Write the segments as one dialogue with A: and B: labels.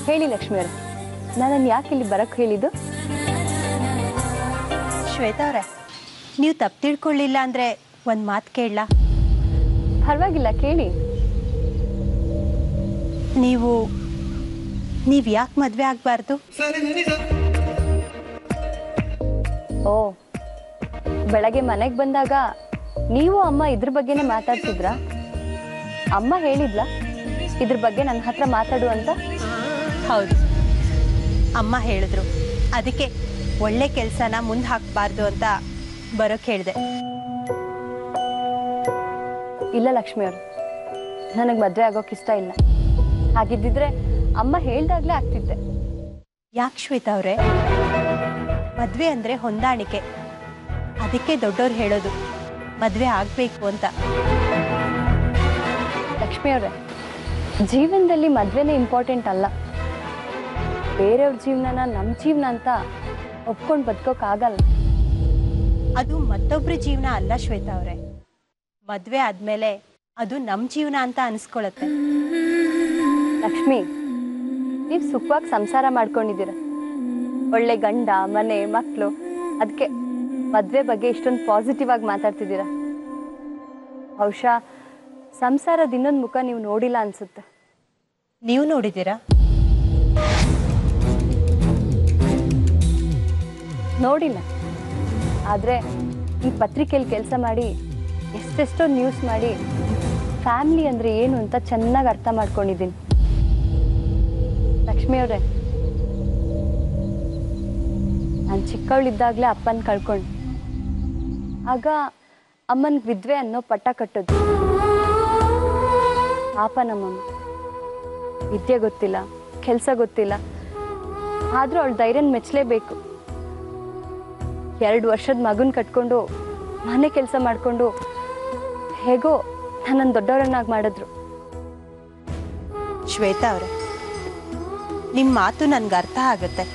A: ಹೇಳಿ ಲಕ್ಷ್ಮಿ ಅವರೇ, ನಾನು ಯಾಕೆ ಇಲ್ಲಿ ಬರಕ್ಕೆ ಹೇಳಿದ್ದು?
B: ಶ್ವೇತಾ ಅವರೇ, ನೀವು ತಪ್ಪು ತಿಳ್ಕೊಳ್ಳಿಲ್ಲ ಅಂದರೆ ಒಂದು ಮಾತು ಕೇಳಲ್ಲ?
A: ಪರವಾಗಿಲ್ಲ, ಕೇಳಿ.
B: ನೀವು ಯಾಕೆ ಮದುವೆ ಆಗಬಾರ್ದು?
A: ಓ, ಬೆಳಗ್ಗೆ ಮನೆಗೆ ಬಂದಾಗ ನೀವು ಅಮ್ಮ ಇದ್ರ ಬಗ್ಗೆನೇ ಮಾತಾಡ್ತಿದ್ರಾ? ಅಮ್ಮ ಹೇಳಿದ್ಲಾ ಇದ್ರ ಬಗ್ಗೆ ನನ್ನ ಹತ್ರ ಮಾತಾಡು ಅಂತ?
B: ಹೌದು, ಅಮ್ಮ ಹೇಳಿದ್ರು. ಅದಕ್ಕೆ ಒಳ್ಳೆ ಕೆಲಸನ ಮುಂದೆ ಹಾಕಬಾರ್ದು ಅಂತ ಬರೋಕ್ಕೆ ಹೇಳಿದೆ.
A: ಇಲ್ಲ ಲಕ್ಷ್ಮಿ ಅವರು, ನನಗೆ ಮದುವೆ ಆಗೋಕೆ ಇಷ್ಟ ಇಲ್ಲ. ಹಾಗಿದ್ದಿದ್ರೆ ಅಮ್ಮ ಹೇಳ್ದಾಗ್ಲೇ ಆಗ್ತಿದ್ದೆ.
B: ಯಾಕೆ ಶ್ವೇತಾ ಅವರೇ? ಮದುವೆ ಅಂದರೆ ಹೊಂದಾಣಿಕೆ. ಅದಕ್ಕೆ ದೊಡ್ಡವ್ರು ಹೇಳೋದು ಮದುವೆ ಆಗಬೇಕು ಅಂತ.
A: ಲಕ್ಷ್ಮಿ ಅವರೇ, ಜೀವನದಲ್ಲಿ ಮದುವೆನೇ ಇಂಪಾರ್ಟೆಂಟ್ ಅಲ್ಲ. ಬೇರೆಯವ್ರ ಜೀವನನ ನಮ್ಮ ಜೀವನ ಅಂತ ಒಪ್ಕೊಂಡು ಬದುಕೋಕ್ಕಾಗಲ್ಲ.
B: ಅದು ಮತ್ತೊಬ್ಬರ ಜೀವನ ಅಲ್ಲ ಶ್ವೇತಾ ಅವರೇ. ಮದುವೆ ಆದಮೇಲೆ ಅದು ನಮ್ಮ ಜೀವನ ಅಂತ ಅನಿಸ್ಕೊಳತ್ತೆ.
A: ಲಕ್ಷ್ಮಿ, ನೀವು ಸುಖವಾಗಿ ಸಂಸಾರ ಮಾಡ್ಕೊಂಡಿದ್ದೀರ, ಒಳ್ಳೆ ಗಂಡ, ಮನೆ, ಮಕ್ಕಳು. ಅದಕ್ಕೆ ಮದುವೆ ಬಗ್ಗೆ ಇಷ್ಟೊಂದು ಪಾಸಿಟಿವ್ ಆಗಿ ಮಾತಾಡ್ತಿದ್ದೀರ. ಬಹುಶಃ ಸಂಸಾರದ ಇನ್ನೊಂದು ಮುಖ ನೀವು ನೋಡಿಲ್ಲ ಅನ್ಸುತ್ತೆ.
B: ನೀವು ನೋಡಿದ್ದೀರಾ?
A: ನೋಡಿಲ್ಲ, ಆದರೆ ಈ ಪತ್ರಿಕೆಯಲ್ಲಿ ಕೆಲಸ ಮಾಡಿ ಎಷ್ಟೆಷ್ಟೋ ನ್ಯೂಸ್ ಮಾಡಿ ಫ್ಯಾಮಿಲಿ ಅಂದರೆ ಏನು ಅಂತ ಚೆನ್ನಾಗಿ ಅರ್ಥ ಮಾಡ್ಕೊಂಡಿದ್ದೀನಿ. ಲಕ್ಷ್ಮಿ ಅವರೇ, ನಾನು ಚಿಕ್ಕವಳಿದ್ದಾಗಲೇ ಅಪ್ಪನ ಕಳ್ಕೊಂಡು, ಆಗ ಅಮ್ಮನಿಗೆ ವಿದ್ವೆ ಅನ್ನೋ ಪಟ್ಟ ಕಟ್ಟೋದು. ಪಾಪ ನಮ್ಮಮ್ಮ, ವಿದ್ಯೆ ಗೊತ್ತಿಲ್ಲ, ಕೆಲಸ ಗೊತ್ತಿಲ್ಲ, ಆದರೂ ಅವಳ ಧೈರ್ಯನ ಮೆಚ್ಚಲೇಬೇಕು. 2 ವರ್ಷದ ಮಗನ ಕಟ್ಕೊಂಡು ಮನೆ ಕೆಲಸ ಮಾಡಿಕೊಂಡು ಹೇಗೋ ನನ್ನನ್ನು ದೊಡ್ಡವರನ್ನಾಗಿ ಮಾಡಿದ್ರು.
B: ಶ್ವೇತಾ ಅವರೇ, ನಿಮ್ಮ ಮಾತು ನನಗೆ ಅರ್ಥ ಆಗುತ್ತೆ.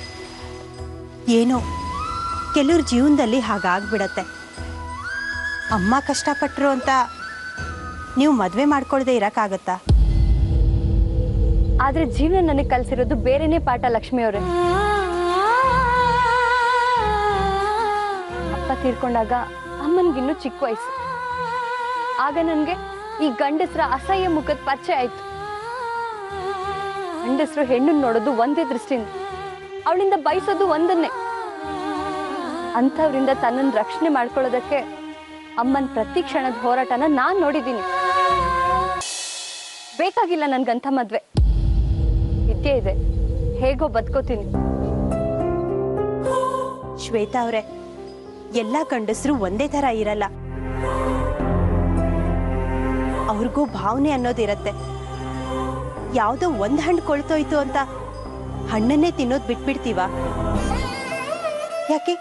B: ಏನೋ ಕೆಲವ್ರ ಜೀವನದಲ್ಲಿ ಹಾಗಾಗ್ಬಿಡತ್ತೆ. ಅಮ್ಮ ಕಷ್ಟಪಟ್ಟರು ಅಂತ ನೀವು ಮದುವೆ ಮಾಡ್ಕೊಳ್ದೆ ಇರೋಕ್ಕಾಗತ್ತಾ?
A: ಆದರೆ ಜೀವನ ನನಗೆ ಕಲಿಸಿರೋದು ಬೇರೆನೇ ಪಾಠ ಲಕ್ಷ್ಮಿ ಅವರೇ. ಅಪ್ಪ ತೀರ್ಕೊಂಡಾಗ ಅಮ್ಮನಿಗಿನ್ನೂ ಚಿಕ್ಕ ವಯಸ್ಸು. ಆಗ ನನಗೆ ಈ ಗಂಡಸರ ಅಸಹ್ಯ ಮುಖದ ಪರಿಚಯ ಆಯ್ತು. ಗಂಡಸರು ಹೆಣ್ಣನ್ನು ನೋಡೋದು ಒಂದೇ ದೃಷ್ಟಿಯಿಂದ, ಅವಳಿಂದ ಬಯಸೋದು ಒಂದನ್ನೇ. ಅಂಥವ್ರಿಂದ ತನ್ನನ್ನು ರಕ್ಷಣೆ ಮಾಡ್ಕೊಳ್ಳೋದಕ್ಕೆ ಅಮ್ಮನ ಪ್ರತಿ ಕ್ಷಣದ ಹೋರಾಟನ ನಾನು ನೋಡಿದ್ದೀನಿ. ಬೇಕಾಗಿಲ್ಲ ನನ್ಗಂಥ ಮದ್ವೆ. ವಿದ್ಯೆ ಇದೆ, ಹೇಗೋ ಬದುಕೋತೀನಿ.
B: ಶ್ವೇತಾ ಅವರೇ, ಎಲ್ಲ ಗಂಡಸರು ಒಂದೇ ಥರ ಇರಲ್ಲ. ಅವ್ರಿಗೂ ಭಾವನೆ ಅನ್ನೋದಿರತ್ತೆ. ಯಾವುದೋ ಒಂದು ಹಣ್ಣು ಕೊಳ್ತೋಯ್ತು ಅಂತ ಹಣ್ಣನ್ನೇ ತಿನ್ನೋದು ಬಿಟ್ಬಿಡ್ತೀವ? ಯಾಕೆ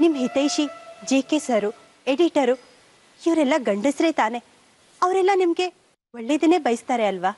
B: ನಿಮ್ಮ ಹಿತೈಷಿ JK ಸರು, ಎಡಿಟರು ಇವರೆಲ್ಲ ಗಂಡಸರೇ ತಾನೆ. ಅವರೆಲ್ಲ ನಿಮಗೆ ಒಳ್ಳೇದನ್ನೇ ಬಯಸ್ತಾರೆ ಅಲ್ವಾ?